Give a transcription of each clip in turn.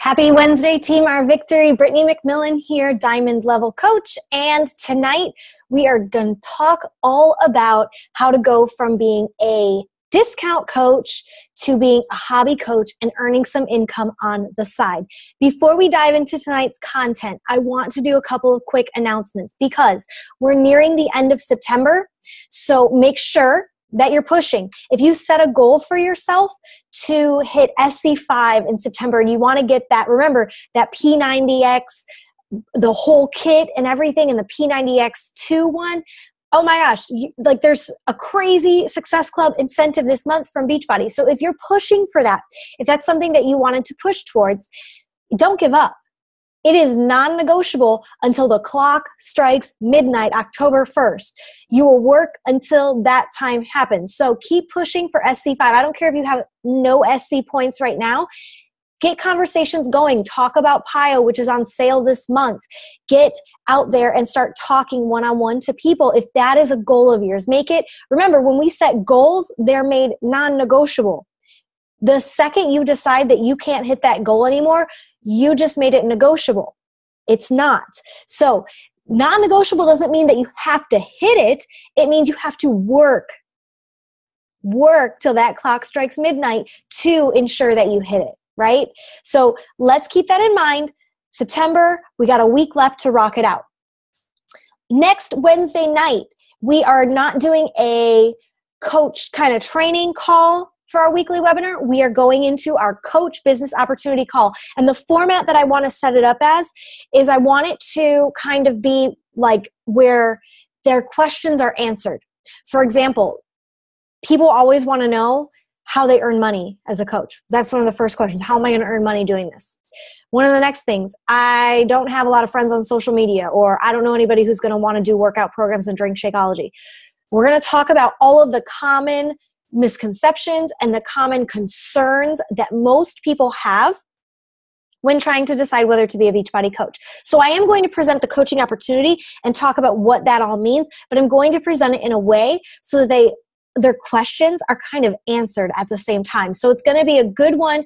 Happy Wednesday, Team Our Victory. Brittany McMillan here, Diamond Level Coach. And tonight we are going to talk all about how to go from being a discount coach to being a hobby coach and earning some income on the side. Before we dive into tonight's content, I want to do a couple of quick announcements because we're nearing the end of September. So make sure that you're pushing. If you set a goal for yourself to hit SC5 in September and you want to get that, remember that P90X, the whole kit and everything, and the P90X2 one, oh my gosh, there's a crazy Success Club incentive this month from Beachbody. So if you're pushing for that, if that's something that you wanted to push towards, don't give up. It is non-negotiable until the clock strikes midnight, October 1st. You will work until that time happens. So keep pushing for SC5. I don't care if you have no SC points right now. Get conversations going. Talk about PIO, which is on sale this month. Get out there and start talking one-on-one to people. If that is a goal of yours, make it. Remember, when we set goals, they're made non-negotiable. The second you decide that you can't hit that goal anymore, you just made it negotiable. It's not. So non-negotiable doesn't mean that you have to hit it. It means you have to work till that clock strikes midnight to ensure that you hit it, right? So let's keep that in mind. September, we got a week left to rock it out. Next Wednesday night, we are not doing a coach kind of training call for our weekly webinar. We are going into our coach business opportunity call. And the format that I want to set it up as is I want it to kind of be like where their questions are answered. For example, people always want to know how they earn money as a coach. That's one of the first questions. How am I going to earn money doing this? One of the next things, I don't have a lot of friends on social media, or I don't know anybody who's going to want to do workout programs and drink Shakeology. We're going to talk about all of the common misconceptions and the common concerns that most people have when trying to decide whether to be a Beachbody coach. So I am going to present the coaching opportunity and talk about what that all means, but I'm going to present it in a way so that their questions are kind of answered at the same time. So it's going to be a good one,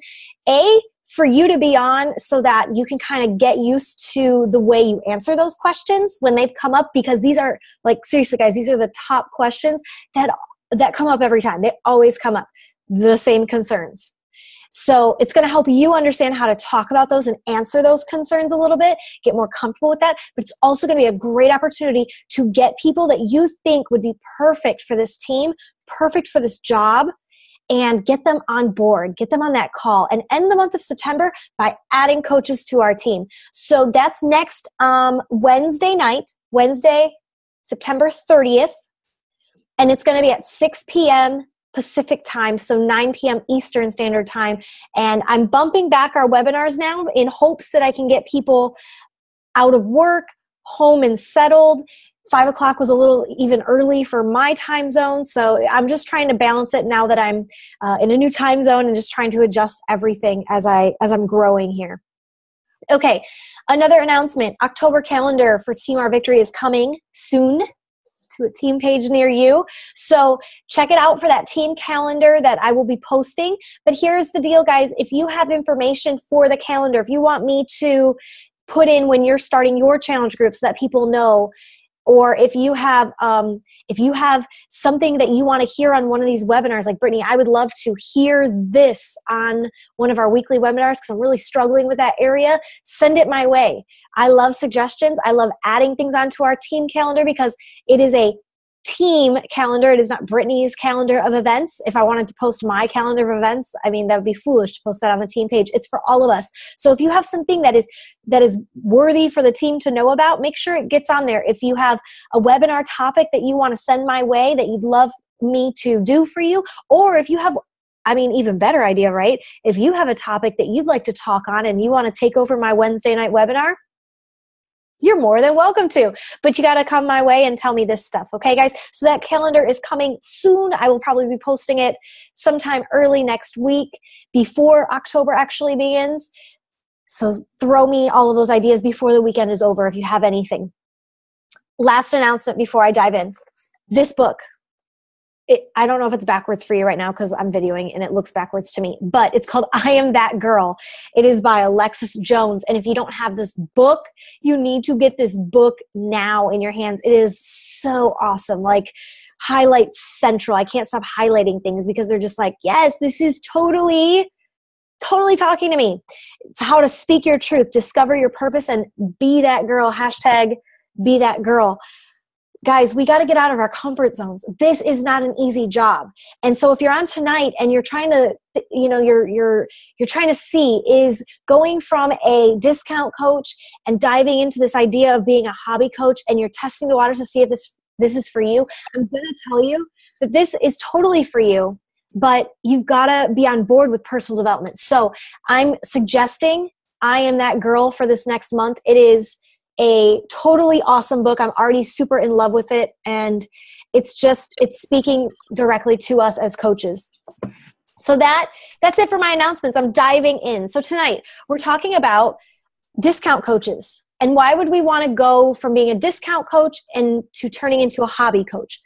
for you to be on so that you can kind of get used to the way you answer those questions when they come up, because these are, like, seriously guys, these are the top questions that come up every time. They always come up, the same concerns. So it's going to help you understand how to talk about those and answer those concerns a little bit, get more comfortable with that. But it's also going to be a great opportunity to get people that you think would be perfect for this team, perfect for this job, and get them on board, get them on that call, and end the month of September by adding coaches to our team. So that's next Wednesday night, Wednesday, September 30th. And it's going to be at 6 p.m. Pacific time, so 9 p.m. Eastern Standard Time. And I'm bumping back our webinars now in hopes that I can get people out of work, home and settled. 5 o'clock was a little even early for my time zone. So I'm just trying to balance it now that I'm in a new time zone and just trying to adjust everything as I'm growing here. Okay, another announcement. October calendar for Team Our Victory is coming soon to a team page near you. So check it out for that team calendar that I will be posting. But here's the deal, guys. If you have information for the calendar, if you want me to put in when you're starting your challenge group so that people know, or if you have something that you want to hear on one of these webinars, like, Brittany, I would love to hear this on one of our weekly webinars because I'm really struggling with that area, send it my way. I love suggestions. I love adding things onto our team calendar because it is a team calendar. It is not Brittany's calendar of events. If I wanted to post my calendar of events, I mean, that would be foolish to post that on the team page. It's for all of us. So if you have something that is worthy for the team to know about, make sure it gets on there. If you have a webinar topic that you want to send my way that you'd love me to do for you, or if you have, even better idea, right? If you have a topic that you'd like to talk on and you want to take over my Wednesday night webinar, you're more than welcome to, but you got to come my way and tell me this stuff. Okay, guys? So that calendar is coming soon. I will probably be posting it sometime early next week before October actually begins. So throw me all of those ideas before the weekend is over if you have anything. Last announcement before I dive in. This book, I don't know if it's backwards for you right now because I'm videoing and it looks backwards to me, but it's called I Am That Girl. It is by Alexis Jones. And if you don't have this book, you need to get this book now in your hands. It is so awesome. Like, highlight central. I can't stop highlighting things because they're just like, yes, this is totally talking to me. It's how to speak your truth, discover your purpose, and be that girl. Hashtag be that girl. Guys, we got to get out of our comfort zones. This is not an easy job. And so if you're on tonight and you're trying to, you're trying to see, is going from a discount coach and diving into this idea of being a hobby coach, and you're testing the waters to see if this is for you, I'm going to tell you that this is totally for you, but you've got to be on board with personal development. So I'm suggesting I Am That Girl for this next month. It is a totally awesome book. I'm already super in love with it. And it's speaking directly to us as coaches. So that's it for my announcements. I'm diving in. So tonight we're talking about discount coaches. And why would we want to go from being a discount coach and to turning into a hobby coach?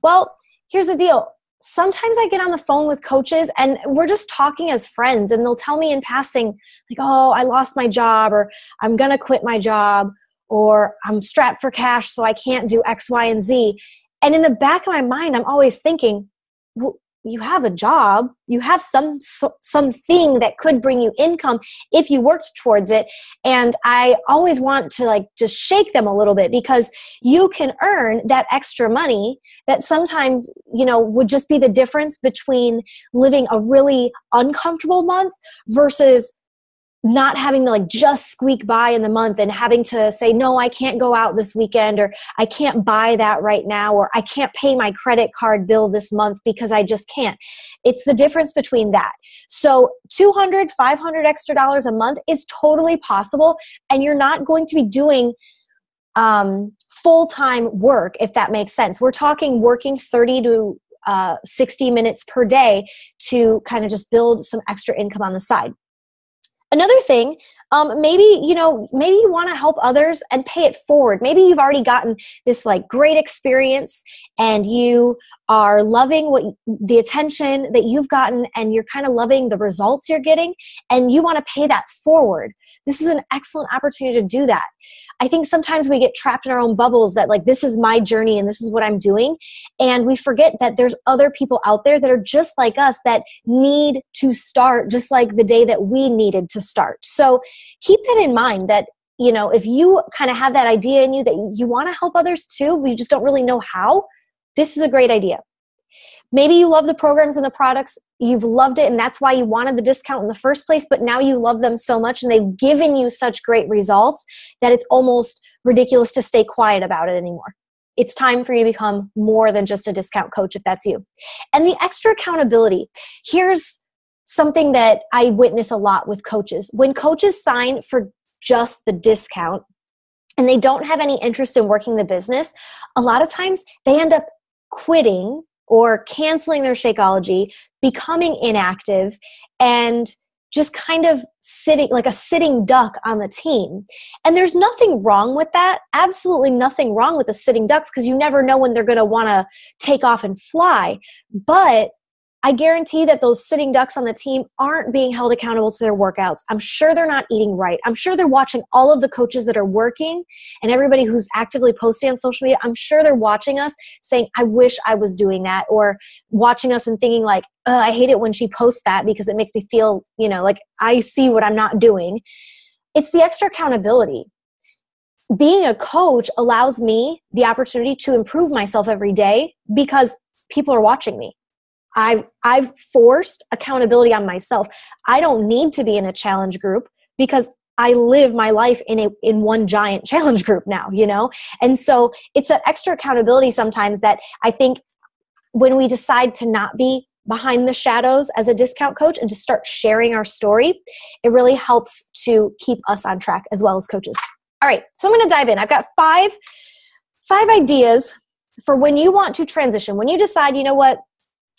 Well, here's the deal. Sometimes I get on the phone with coaches and we're just talking as friends, and they'll tell me in passing, like, oh, I lost my job, or I'm going to quit my job, or I'm strapped for cash so I can't do X, Y, and Z. And in the back of my mind, I'm always thinking, well, you have a job, you have something that could bring you income if you worked towards it. And I always want to just shake them a little bit, because you can earn that extra money that sometimes, would just be the difference between living a really uncomfortable month versus not having to just squeak by in the month and having to say, no, I can't go out this weekend, or I can't buy that right now, or I can't pay my credit card bill this month because I just can't. It's the difference between that. So $200, $500 extra dollars a month is totally possible. And you're not going to be doing full-time work, if that makes sense. We're talking working 30 to 60 minutes per day to kind of just build some extra income on the side. Another thing, maybe you want to help others and pay it forward. Maybe you've already gotten this great experience and you are loving the attention that you've gotten, and you're kind of loving the results you're getting, and you want to pay that forward. This is an excellent opportunity to do that. I think sometimes we get trapped in our own bubbles that this is my journey and this is what I'm doing. And we forget that there's other people out there that are just like us that need to start just like the day that we needed to start. So keep that in mind, that, if you kind of have that idea in you that you want to help others too, but you just don't really know how, this is a great idea. Maybe you love the programs and the products, you've loved it, and that's why you wanted the discount in the first place, but now you love them so much and they've given you such great results that it's almost ridiculous to stay quiet about it anymore. It's time for you to become more than just a discount coach if that's you. And the extra accountability. Here's something that I witness a lot with coaches. When coaches sign for just the discount and they don't have any interest in working the business, a lot of times they end up quitting or canceling their Shakeology, becoming inactive, and just kind of sitting like a sitting duck on the team. And there's nothing wrong with that. Absolutely nothing wrong with the sitting ducks, because you never know when they're going to want to take off and fly. But I guarantee that those sitting ducks on the team aren't being held accountable to their workouts. I'm sure they're not eating right. I'm sure they're watching all of the coaches that are working and everybody who's actively posting on social media. I'm sure they're watching us saying, I wish I was doing that, or watching us and thinking I hate it when she posts that because it makes me feel, like I see what I'm not doing. It's the extra accountability. Being a coach allows me the opportunity to improve myself every day because people are watching me. I've forced accountability on myself. I don't need to be in a challenge group because I live my life in one giant challenge group now, And so it's that extra accountability sometimes that I think when we decide to not be behind the shadows as a discount coach and to start sharing our story, it really helps to keep us on track as well as coaches. All right, so I'm going to dive in. I've got five ideas for when you want to transition, when you decide, you know what,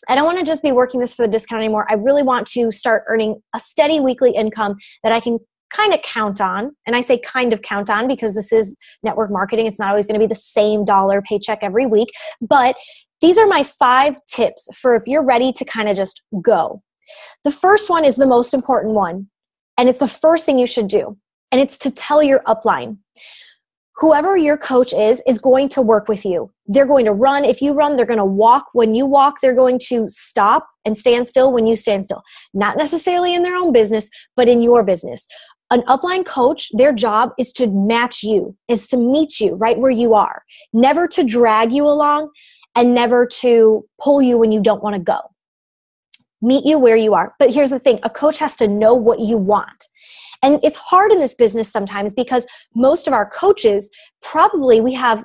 I don't want to just be working this for the discount anymore. I really want to start earning a steady weekly income that I can kind of count on. And I say kind of count on because this is network marketing. It's not always going to be the same dollar paycheck every week, but these are my 5 tips for if you're ready to kind of just go. The first one is the most important one, and it's the first thing you should do, and it's to tell your upline. Whoever your coach is going to work with you. They're going to run. If you run, they're going to walk. When you walk, they're going to stop and stand still when you stand still. Not necessarily in their own business, but in your business. An upline coach, their job is to match you, is to meet you right where you are. Never to drag you along and never to pull you when you don't want to go. Meet you where you are. But here's the thing, a coach has to know what you want. And it's hard in this business sometimes because most of our coaches, probably we have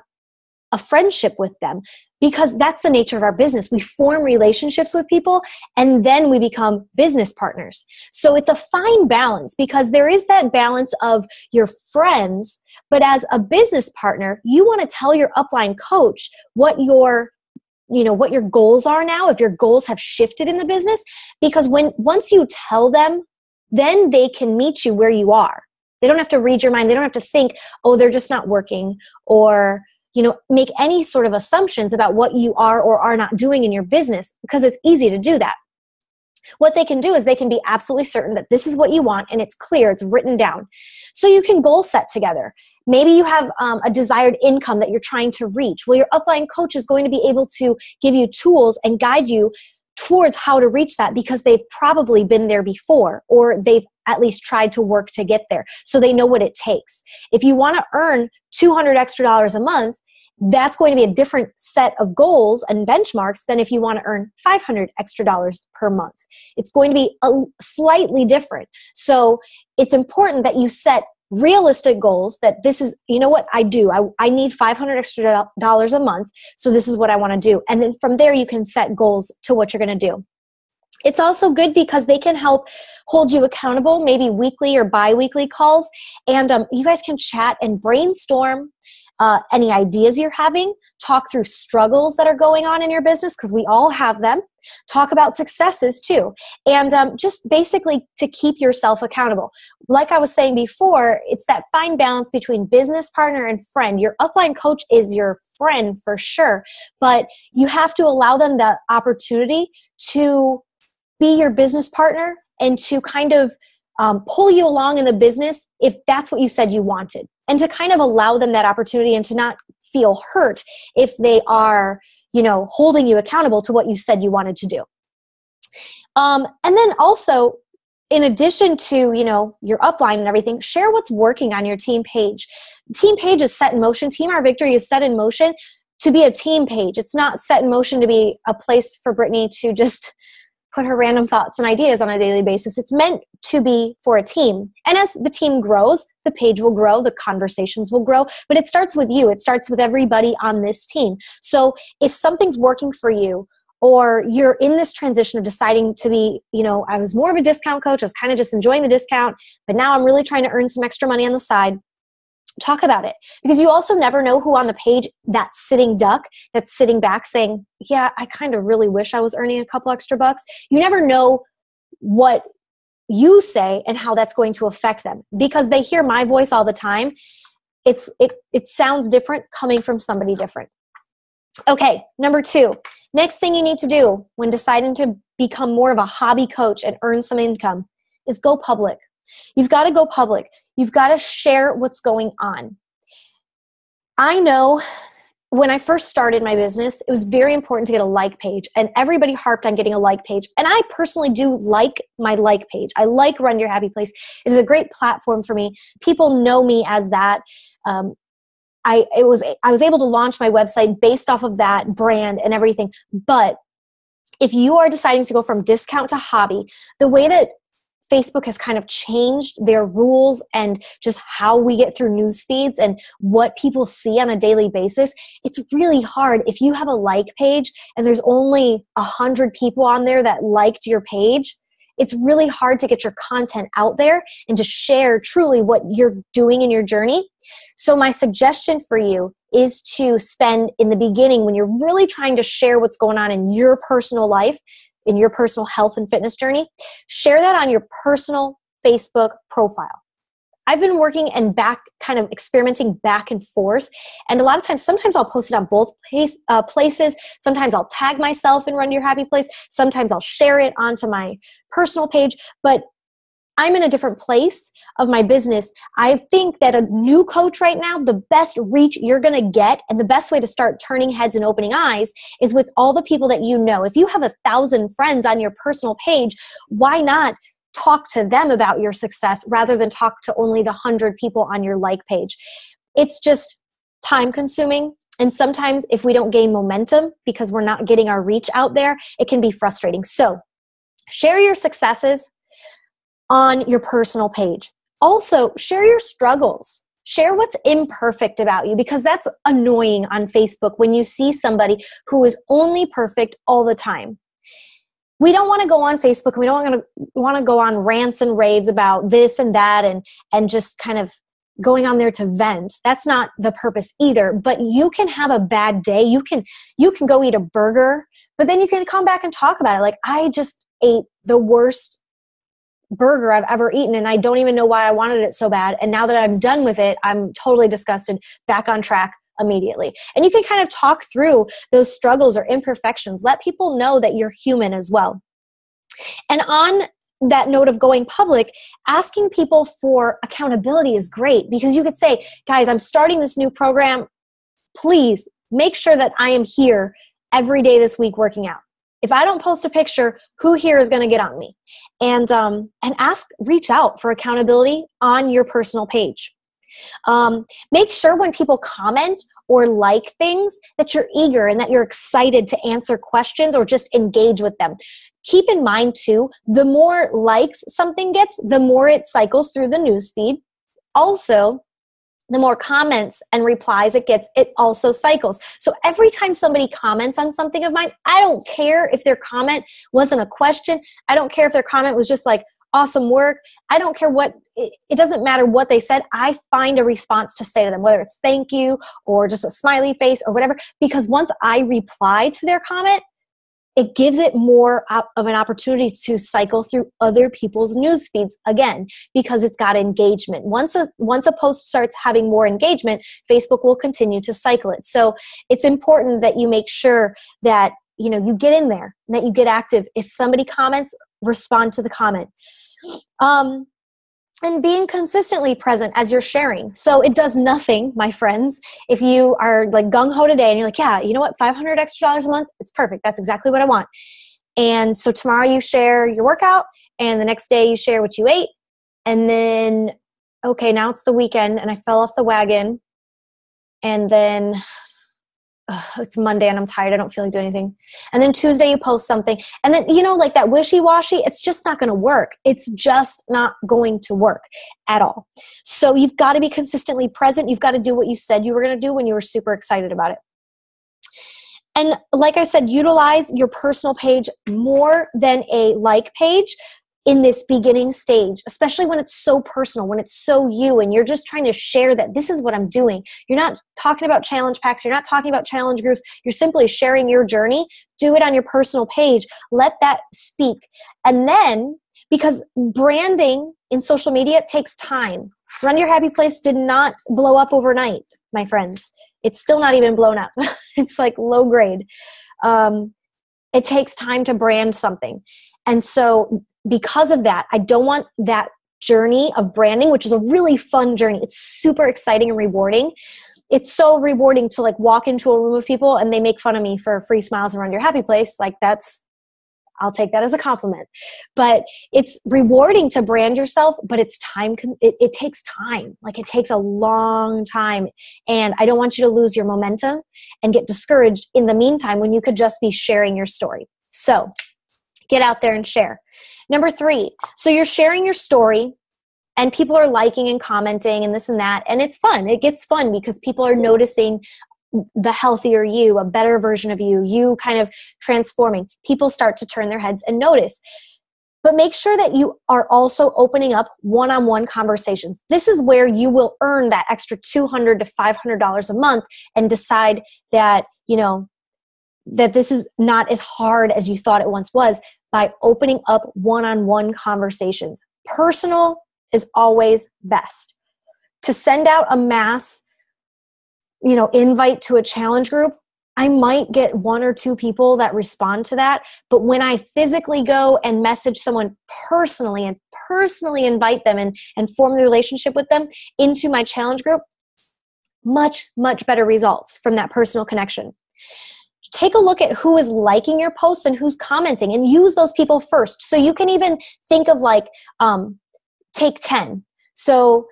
a friendship with them because that's the nature of our business. We form relationships with people and then we become business partners. So it's a fine balance because there is that balance of your friends, but as a business partner, you want to tell your upline coach what your goals are now, if your goals have shifted in the business, because once you tell them, then they can meet you where you are. They don't have to read your mind. They don't have to think, oh, they're just not working, or, make any sort of assumptions about what you are or are not doing in your business, because it's easy to do that. What they can do is they can be absolutely certain that this is what you want and it's clear, it's written down. So you can goal set together. Maybe you have a desired income that you're trying to reach. Well, your upline coach is going to be able to give you tools and guide you towards how to reach that because they've probably been there before, or they've at least tried to work to get there. So they know what it takes. If you want to earn $200 extra a month, that's going to be a different set of goals and benchmarks than if you want to earn $500 extra per month. It's going to be slightly different. So it's important that you set realistic goals, that this is, what I do. I need $500 extra a month. So this is what I want to do. And then from there, you can set goals to what you're going to do. It's also good because they can help hold you accountable, maybe weekly or bi-weekly calls. And you guys can chat and brainstorm any ideas you're having, talk through struggles that are going on in your business, because we all have them, talk about successes too, and just basically to keep yourself accountable. Like I was saying before, it's that fine balance between business partner and friend. Your upline coach is your friend for sure, but you have to allow them the opportunity to be your business partner and to kind of pull you along in the business if that's what you said you wanted, and to kind of allow them that opportunity and to not feel hurt if they are, holding you accountable to what you said you wanted to do. And then also, in addition to, your upline and everything, share what's working on your team page. The team page is set in motion. Team Our Victory is set in motion to be a team page. It's not set in motion to be a place for Brittany to just put her random thoughts and ideas on a daily basis. It's meant to be for a team. And as the team grows, the page will grow, the conversations will grow, but it starts with you. It starts with everybody on this team. So if something's working for you, or you're in this transition of deciding to be, I was more of a discount coach, I was kind of just enjoying the discount, but now I'm really trying to earn some extra money on the side, talk about it. Because you also never know who on the page, that sitting duck that's sitting back saying, yeah, I kind of really wish I was earning a couple extra bucks. You never know what you say and how that's going to affect them, because they hear my voice all the time. It sounds different coming from somebody different. Okay, number 2, next thing you need to do when deciding to become more of a hobby coach and earn some income is go public. You've got to go public. You've got to share what's going on. I know when I first started my business, it was very important to get a like page, and everybody harped on getting a like page. And I personally do like my like page. I like Run Your Happy Place. It is a great platform for me. People know me as that. I was able to launch my website based off of that brand and everything. But if you are deciding to go from discount to hobby, the way that Facebook has kind of changed their rules and just how we get through news feeds and what people see on a daily basis, it's really hard. If you have a like page and there's only 100 people on there that liked your page, it's really hard to get your content out there and to share truly what you're doing in your journey. So my suggestion for you is to spend in the beginning, when you're really trying to share what's going on in your personal life, in your personal health and fitness journey, share that on your personal Facebook profile. I've been working and kind of experimenting back and forth. And a lot of times, sometimes I'll post it on both places. Sometimes I'll tag myself in Run to Your Happy Place. Sometimes I'll share it onto my personal page. But I'm in a different place of my business. I think that a new coach right now, the best reach you're going to get and the best way to start turning heads and opening eyes is with all the people that you know. If you have 1,000 friends on your personal page, why not talk to them about your success rather than talk to only the 100 people on your like page? It's just time consuming. And sometimes if we don't gain momentum because we're not getting our reach out there, it can be frustrating. So share your successes on your personal page. Also, share your struggles. Share what's imperfect about you, because that's annoying on Facebook when you see somebody who is only perfect all the time. We don't want to go on Facebook and we don't want to go on rants and raves about this and that and just kind of going on there to vent. That's not the purpose either. But you can have a bad day. You can go eat a burger, but then you can come back and talk about it. Like, I just ate the worst burger I've ever eaten and I don't even know why I wanted it so bad. And now that I'm done with it, I'm totally disgusted, back on track immediately. And you can kind of talk through those struggles or imperfections. Let people know that you're human as well. And on that note of going public, asking people for accountability is great, because you could say, guys, I'm starting this new program. Please make sure that I am here every day this week working out. If I don't post a picture, who here is going to get on me? And reach out for accountability on your personal page. Make sure when people comment or like things that you're eager and that you're excited to answer questions or just engage with them. Keep in mind too, the more likes something gets, the more it cycles through the newsfeed. Also, the more comments and replies it gets, it also cycles. So every time somebody comments on something of mine, I don't care if their comment wasn't a question. I don't care if their comment was just like, awesome work. I don't care it doesn't matter what they said. I find a response to say to them, whether it's thank you or just a smiley face or whatever, because once I reply to their comment, it gives it more of an opportunity to cycle through other people's news feeds again, because it's got engagement. Once a post starts having more engagement, Facebook will continue to cycle it. So it's important that you make sure that you get in there, that you get active. If somebody comments, respond to the comment. And being consistently present as you're sharing. So it does nothing, my friends, if you are like gung-ho today and you're like, yeah, you know what, $500 extra a month, it's perfect. That's exactly what I want. And so tomorrow you share your workout, and the next day you share what you ate. And then, okay, now it's the weekend and I fell off the wagon. And then it's Monday and I'm tired. I don't feel like doing anything. And then Tuesday you post something. And then, like that wishy-washy, it's just not going to work. It's just not going to work at all. So you've got to be consistently present. You've got to do what you said you were going to do when you were super excited about it. And like I said, utilize your personal page more than a like page in this beginning stage, especially when it's so personal, when it's so you, and you're just trying to share that this is what I'm doing. You're not talking about challenge packs. You're not talking about challenge groups. You're simply sharing your journey. Do it on your personal page. Let that speak. And then, because branding in social media takes time. Run Your Happy Place did not blow up overnight, my friends. It's still not even blown up. It's like low grade. It takes time to brand something. And so because of that, I don't want that journey of branding, which is a really fun journey. It's super exciting and rewarding. It's so rewarding to like walk into a room of people and they make fun of me for free smiles and Run Your Happy Place. Like I'll take that as a compliment. But it's rewarding to brand yourself, but it's time. It takes time. Like it takes a long time. And I don't want you to lose your momentum and get discouraged in the meantime when you could just be sharing your story. So get out there and share. Number 3, so you're sharing your story and people are liking and commenting and this and that. And it's fun. It gets fun because people are noticing the healthier you, a better version of you, you kind of transforming. People start to turn their heads and notice. But make sure that you are also opening up one-on-one conversations. This is where you will earn that extra $200 to $500 a month and decide that, that this is not as hard as you thought it once was, by opening up one-on-one conversations. Personal is always best. to send out a mass, invite to a challenge group, I might get 1 or 2 people that respond to that. But when I physically go and message someone personally and personally invite them and form the relationship with them into my challenge group, much, much better results from that personal connection. Take a look at who is liking your posts and who's commenting, and use those people first. So you can even think of take 10. So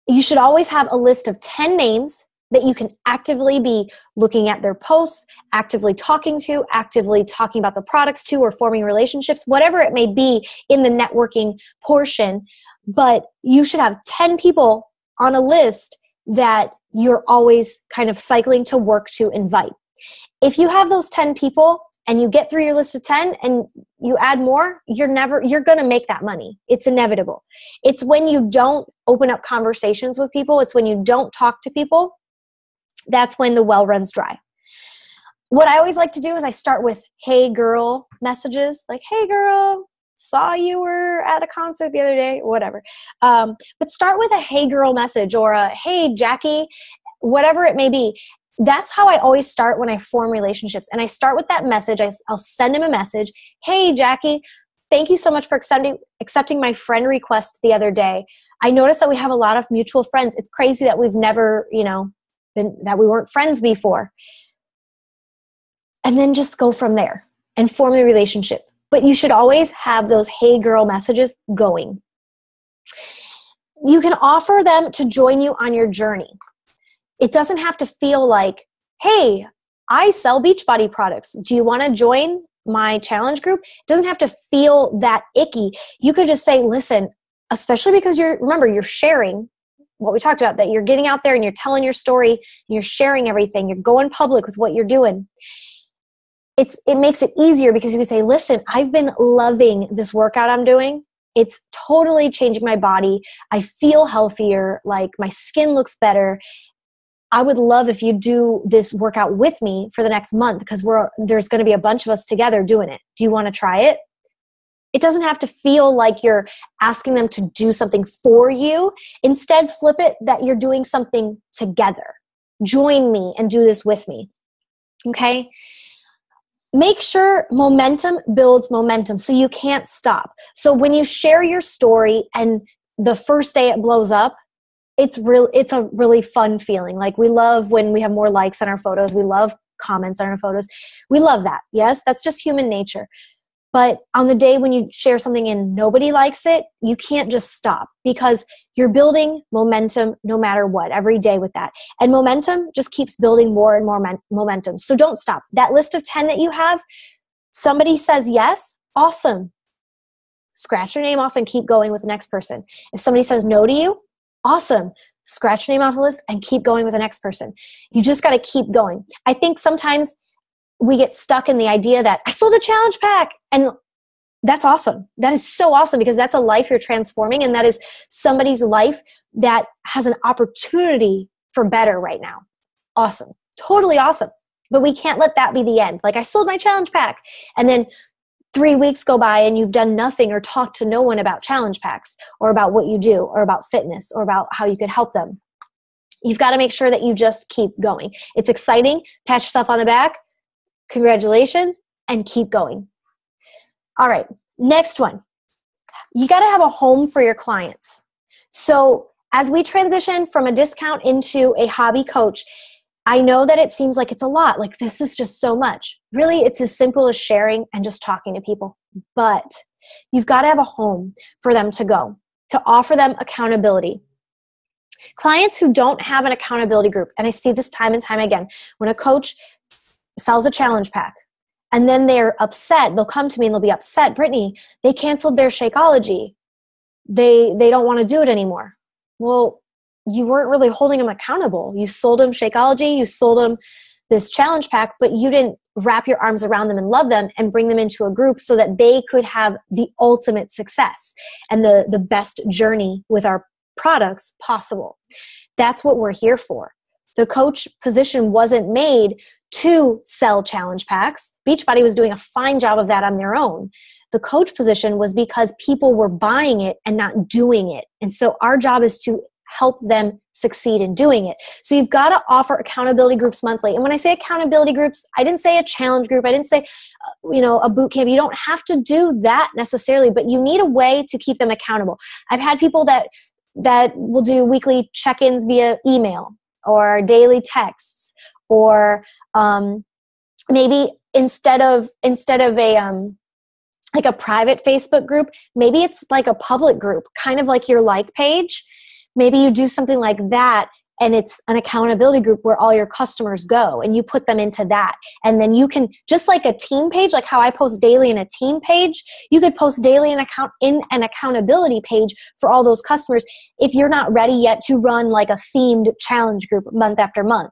you should always have a list of 10 names that you can actively be looking at their posts, actively talking about the products to, or forming relationships, whatever it may be in the networking portion. But you should have 10 people on a list that you're always kind of cycling to work to invite. If you have those 10 people and you get through your list of 10 and you add more, you're going to make that money. It's inevitable. It's when you don't open up conversations with people, it's when you don't talk to people, that's when the well runs dry. What I always like to do is I start with, hey girl messages, like, hey girl, saw you were at a concert the other day, whatever. But start with a hey girl message, or a hey Jackie, whatever it may be. That's how I always start when I form relationships. And I start with that message. I'll send him a message. Hey Jackie, thank you so much for accepting my friend request the other day. I noticed that we have a lot of mutual friends. It's crazy that we've never, that we weren't friends before. And then just go from there and form the relationship. But you should always have those hey girl messages going. You can offer them to join you on your journey. It doesn't have to feel like, hey, I sell Beachbody products. Do you want to join my challenge group? It doesn't have to feel that icky. You could just say, listen, especially because you're sharing what we talked about, that you're getting out there and you're telling your story, and you're sharing everything, you're going public with what you're doing. It makes it easier because you can say, listen, I've been loving this workout I'm doing. It's totally changing my body. I feel healthier, like my skin looks better. I would love if you do this workout with me for the next month, because there's going to be a bunch of us together doing it. Do you want to try it? It doesn't have to feel like you're asking them to do something for you. Instead, flip it that you're doing something together. Join me and do this with me. Okay? Make sure momentum builds momentum, so you can't stop. So when you share your story and the first day it blows up, it's a really fun feeling. Like, we love when we have more likes on our photos. We love comments on our photos. We love that. Yes, that's just human nature. But on the day when you share something and nobody likes it, you can't just stop, because you're building momentum no matter what, every day with that. And momentum just keeps building more and more momentum. So don't stop. That list of 10 that you have, somebody says yes, awesome. Scratch your name off and keep going with the next person. If somebody says no to you, awesome. Scratch your name off the list and keep going with the next person. You just got to keep going. I think sometimes we get stuck in the idea that I sold a challenge pack, and that's awesome. That is so awesome, because that's a life you're transforming, and that is somebody's life that has an opportunity for better right now. Awesome. Totally awesome. But we can't let that be the end. Like, I sold my challenge pack, and then 3 weeks go by and you've done nothing or talked to no one about challenge packs, or about what you do, or about fitness, or about how you could help them. You've got to make sure that you just keep going. It's exciting. Pat yourself on the back. Congratulations, and keep going. All right, next one. You got to have a home for your clients. So as we transition from a discount into a hobby coach, I know that it seems like it's a lot, like this is just so much. Really, it's as simple as sharing and just talking to people. But you've got to have a home for them to go, to offer them accountability. Clients who don't have an accountability group, and I see this time and time again, when a coach sells a challenge pack and then they're upset, they'll come to me and they'll be upset, Brittany, they canceled their Shakeology. They don't want to do it anymore. Well, you weren't really holding them accountable. You sold them Shakeology, you sold them this challenge pack, but you didn't wrap your arms around them and love them and bring them into a group so that they could have the ultimate success and the best journey with our products possible. That's what we're here for. The coach position wasn't made to sell challenge packs. Beachbody was doing a fine job of that on their own. The coach position was because people were buying it and not doing it. And so our job is to help them succeed in doing it. So you've got to offer accountability groups monthly. And when I say accountability groups, I didn't say a challenge group. I didn't say, a boot camp. You don't have to do that necessarily, but you need a way to keep them accountable. I've had people that will do weekly check-ins via email or daily texts, or maybe instead of a like a private Facebook group, maybe it's like a public group, kind of like your like page. Maybe you do something like that, and it's an accountability group where all your customers go, and you put them into that. And then you can, just like a team page, like how I post daily in a team page, you could post daily in an accountability page for all those customers if you're not ready yet to run like a themed challenge group month after month.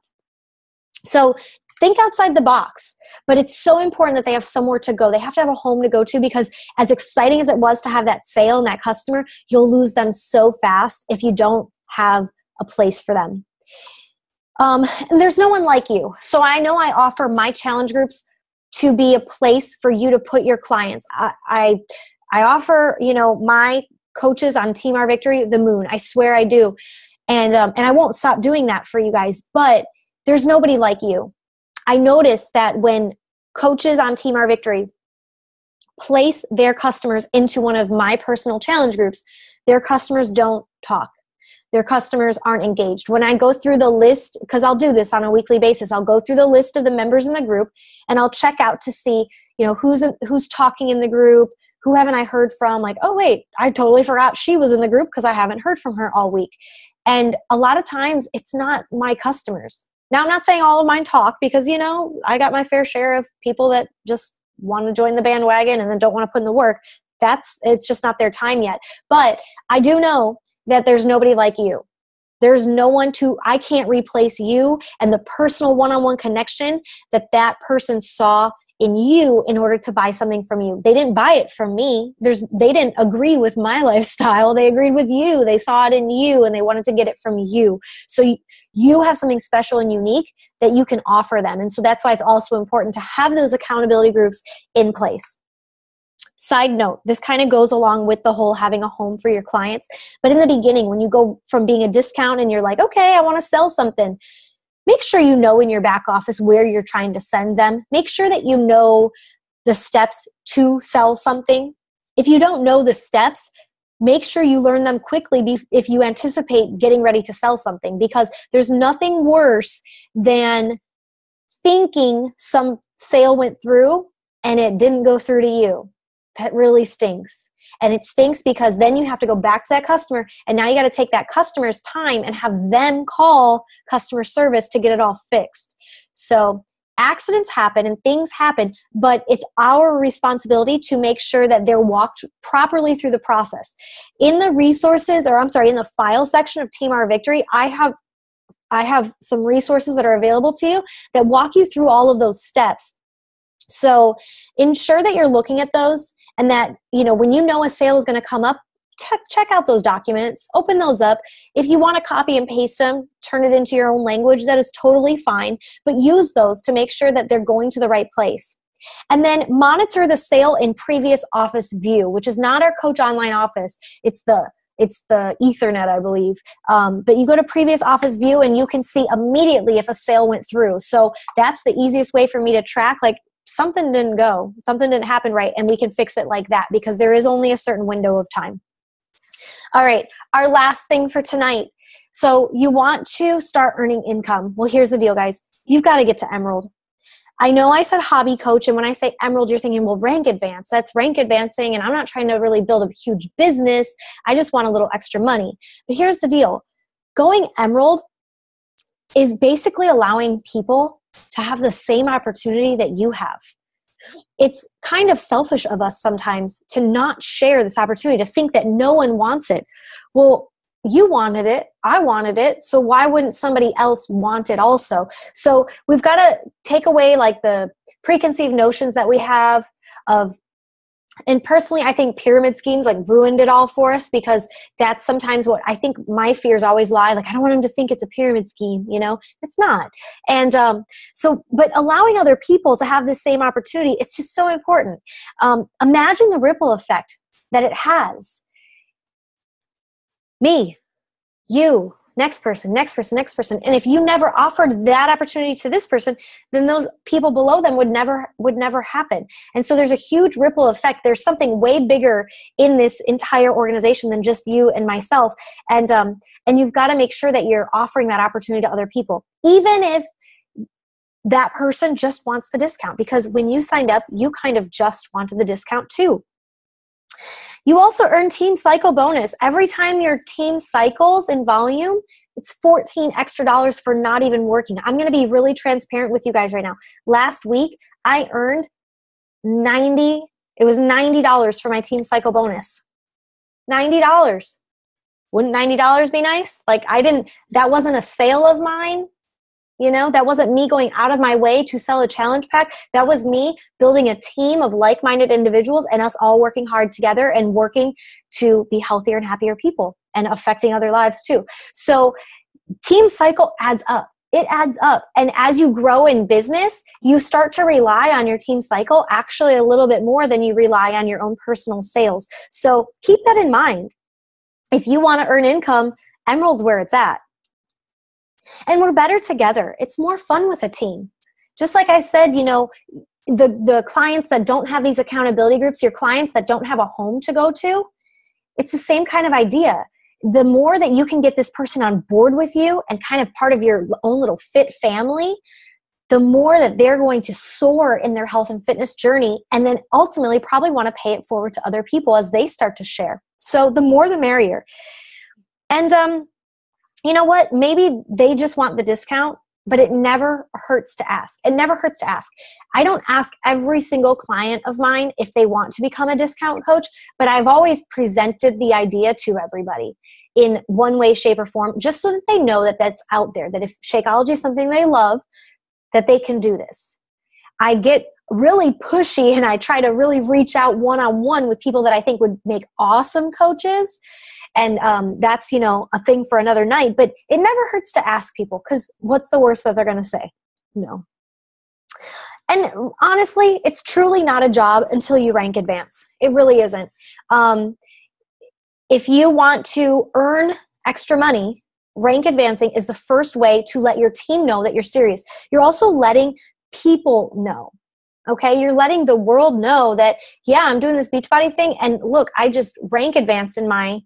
So think outside the box, but it's so important that they have somewhere to go. They have to have a home to go to, because as exciting as it was to have that sale and that customer, you'll lose them so fast if you don't have a place for them. And there's no one like you. So I know I offer my challenge groups to be a place for you to put your clients. I offer, my coaches on Team Our Victory, the moon. I swear I do. And I won't stop doing that for you guys, but there's nobody like you. I noticed that when coaches on Team Our Victory place their customers into one of my personal challenge groups, their customers don't talk. Their customers aren't engaged. When I go through the list, because I'll do this on a weekly basis, I'll go through the list of the members in the group, and I'll check out to see, who's talking in the group, who haven't I heard from, like, oh wait, I totally forgot she was in the group because I haven't heard from her all week. And a lot of times it's not my customers. Now, I'm not saying all of mine talk, because, I got my fair share of people that just want to join the bandwagon and then don't want to put in the work. It's just not their time yet. But I do know that there's nobody like you. There's no one I can't replace you and the personal one-on-one connection that person saw in you in order to buy something from you. They didn't buy it from me. They didn't agree with my lifestyle. They agreed with you. They saw it in you, and they wanted to get it from you. So you have something special and unique that you can offer them. And so that's why it's also important to have those accountability groups in place. Side note, this kind of goes along with the whole having a home for your clients. But in the beginning, when you go from being a discount and you're like, okay, I want to sell something, make sure you know in your back office where you're trying to send them. Make sure that you know the steps to sell something. If you don't know the steps, make sure you learn them quickly if you anticipate getting ready to sell something, because there's nothing worse than thinking some sale went through and it didn't go through to you. That really stinks. And it stinks because then you have to go back to that customer, and now you got to take that customer's time and have them call customer service to get it all fixed. So accidents happen and things happen, but it's our responsibility to make sure that they're walked properly through the process. In the in the file section of Team Our Victory, I have some resources that are available to you that walk you through all of those steps. So ensure that you're looking at those, and that, when you know a sale is going to come up, check out those documents, open those up. If you want to copy and paste them, turn it into your own language, that is totally fine, but use those to make sure that they're going to the right place. And then monitor the sale in previous office view, which is not our Coach Online office. It's the Ethernet, I believe. But you go to previous office view and you can see immediately if a sale went through. So that's the easiest way for me to track, like, something didn't go, something didn't happen right, and we can fix it like that, because there is only a certain window of time. All right, our last thing for tonight. So you want to start earning income. Well, here's the deal, guys. You've got to get to Emerald. I know I said hobby coach, and when I say Emerald, you're thinking, well, rank advance. That's rank advancing, and I'm not trying to really build a huge business. I just want a little extra money. But here's the deal. Going Emerald is basically allowing people to have the same opportunity that you have. It's kind of selfish of us sometimes to not share this opportunity, to think that no one wants it. Well, you wanted it, I wanted it, so why wouldn't somebody else want it also? So we've got to take away like the preconceived notions that we have of, and personally, I think pyramid schemes like ruined it all for us, because that's sometimes what I think my fears always lie. Like, I don't want them to think it's a pyramid scheme, it's not. And but allowing other people to have the same opportunity, it's just so important. Imagine the ripple effect that it has. Me, you, next person, next person, next person. And if you never offered that opportunity to this person, then those people below them would never happen. And so there's a huge ripple effect. There's something way bigger in this entire organization than just you and myself. And you've got to make sure that you're offering that opportunity to other people, even if that person just wants the discount, because when you signed up, you kind of just wanted the discount too. You also earn team cycle bonus. Every time your team cycles in volume, it's $14 extra for not even working. I'm going to be really transparent with you guys right now. Last week, I earned $90 for my team cycle bonus. $90. Wouldn't $90 be nice? Like that wasn't a sale of mine. You know, that wasn't me going out of my way to sell a challenge pack. That was me building a team of like-minded individuals and us all working hard together and working to be healthier and happier people and affecting other lives too. So team cycle adds up. It adds up. And as you grow in business, you start to rely on your team cycle actually a little bit more than you rely on your own personal sales. So keep that in mind. If you want to earn income, Emerald's where it's at. And we're better together. It's more fun with a team. Just like I said, you know, the clients that don't have these accountability groups, your clients that don't have a home to go to, it's the same kind of idea. The more that you can get this person on board with you and kind of part of your own little fit family, the more that they're going to soar in their health and fitness journey, and then ultimately probably want to pay it forward to other people as they start to share. So the more the merrier. And you know what? Maybe they just want the discount, but it never hurts to ask. It never hurts to ask. I don't ask every single client of mine if they want to become a discount coach, but I've always presented the idea to everybody in one way, shape, or form, just so that they know that that's out there, that if Shakeology is something they love, that they can do this. I get really pushy and I try to really reach out one-on-one with people that I think would make awesome coaches. And that's, you know, a thing for another night. But it never hurts to ask people, because what's the worst that they're going to say? No. And honestly, it's truly not a job until you rank advance. It really isn't. If you want to earn extra money, rank advancing is the first way to let your team know that you're serious. You're also letting people know. Okay, you're letting the world know that, yeah, I'm doing this Beachbody thing, and look, I just rank advanced in my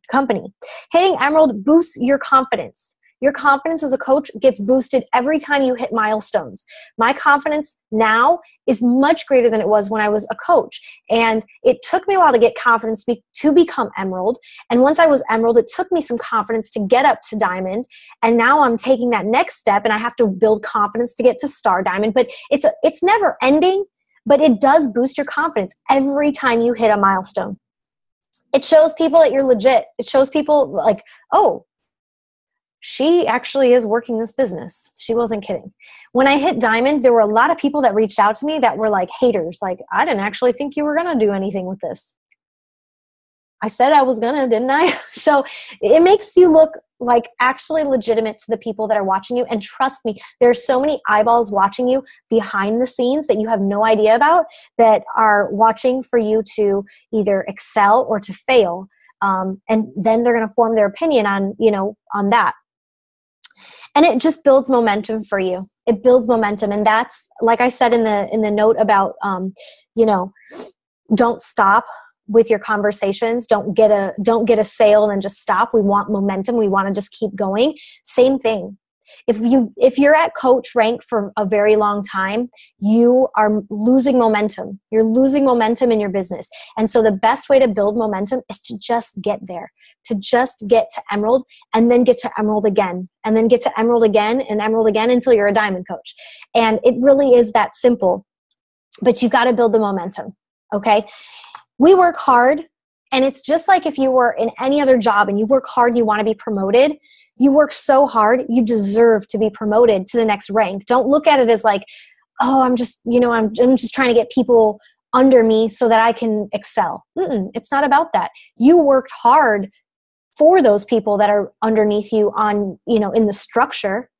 company. Hitting Emerald boosts your confidence. Your confidence as a coach gets boosted every time you hit milestones. My confidence now is much greater than it was when I was a coach. And it took me a while to get confidence to become Emerald. And once I was Emerald, it took me some confidence to get up to Diamond. And now I'm taking that next step, and I have to build confidence to get to Star Diamond. But it's never ending, but it does boost your confidence every time you hit a milestone. It shows people that you're legit. It shows people like, oh, she actually is working this business. She wasn't kidding. When I hit Diamond, there were a lot of people that reached out to me that were like haters. Like, I didn't actually think you were going to do anything with this. I said I was going to, didn't I? So it makes you look like actually legitimate to the people that are watching you. And trust me, there's so many eyeballs watching you behind the scenes that you have no idea about, that are watching for you to either excel or to fail. And then they're going to form their opinion on that. And it just builds momentum for you. It builds momentum. And that's, like I said in the note about, don't stop with your conversations. Don't get a sale and then just stop. We want momentum. We want to just keep going. Same thing. If you're at coach rank for a very long time, you are losing momentum. You're losing momentum in your business. And so the best way to build momentum is to just get there, to just get to Emerald, and then get to Emerald again, and then get to Emerald again and Emerald again until you're a Diamond coach. And it really is that simple, but you've got to build the momentum. Okay. We work hard, and it's just like if you were in any other job and you work hard and you want to be promoted. You work so hard, you deserve to be promoted to the next rank. Don't look at it as like, oh, I'm just trying to get people under me so that I can excel. It's not about that. You worked hard for those people that are underneath you in the structure.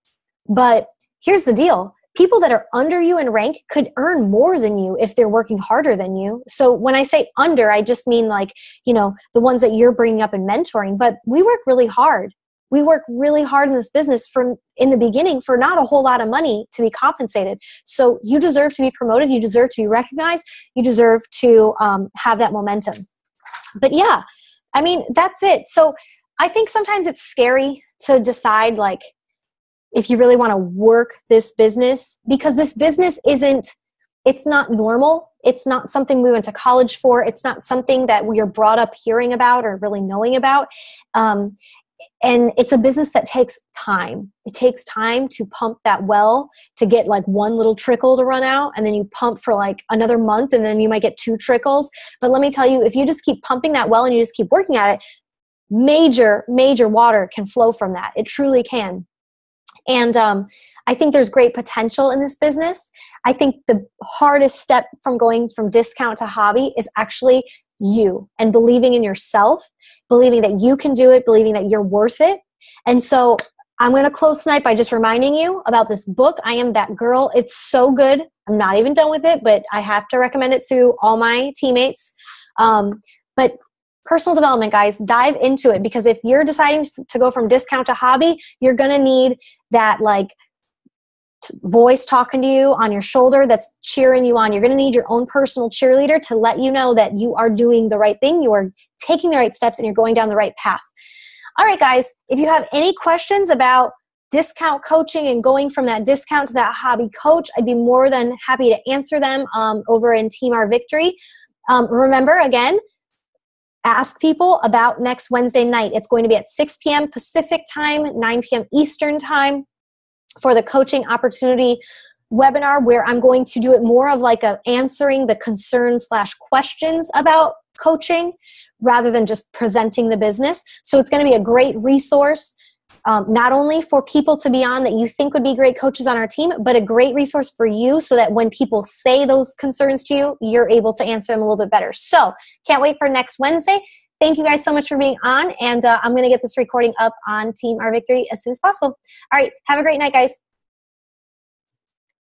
But here's the deal. People that are under you in rank could earn more than you if they're working harder than you. So when I say under, I just mean like, the ones that you're bringing up and mentoring, but we work really hard. we work really hard in this business in the beginning for not a whole lot of money to be compensated. So you deserve to be promoted. You deserve to be recognized. You deserve to have that momentum. But yeah, I mean, that's it. So I think sometimes it's scary to decide like if you really want to work this business, because this business it's not normal. It's not something we went to college for. It's not something that we are brought up hearing about or really knowing about. And it's a business that takes time. It takes time to pump that well, to get like one little trickle to run out, and then you pump for like another month, and then you might get 2 trickles. But let me tell you, if you just keep pumping that well and you just keep working at it, major water can flow from that. It truly can. And I think there's great potential in this business. I think the hardest step from going from discount to hobby is actually you, and believing in yourself, believing that you can do it, believing that you're worth it. And so I'm going to close tonight by just reminding you about this book, I Am That Girl. It's so good. I'm not even done with it, but I have to recommend it to all my teammates. But personal development, guys, dive into it, because if you're deciding to go from discount to hobby, you're going to need that like voice talking to you on your shoulder that's cheering you on. You're going to need your own personal cheerleader to let you know that you are doing the right thing, you are taking the right steps, and you're going down the right path. All right, guys, if you have any questions about discount coaching and going from that discount to that hobby coach, I'd be more than happy to answer them over in Team Our Victory. Remember, again, ask people about next Wednesday night. It's going to be at 6 p.m. Pacific time, 9 p.m. Eastern time, for the coaching opportunity webinar, where I'm going to do it more of like answering the concerns / questions about coaching rather than just presenting the business. So it's going to be a great resource, not only for people to be on that you think would be great coaches on our team, but a great resource for you so that when people say those concerns to you, you're able to answer them a little bit better. So can't wait for next Wednesday. Thank you guys so much for being on, and I'm going to get this recording up on Team Our Victory as soon as possible. All right, have a great night, guys.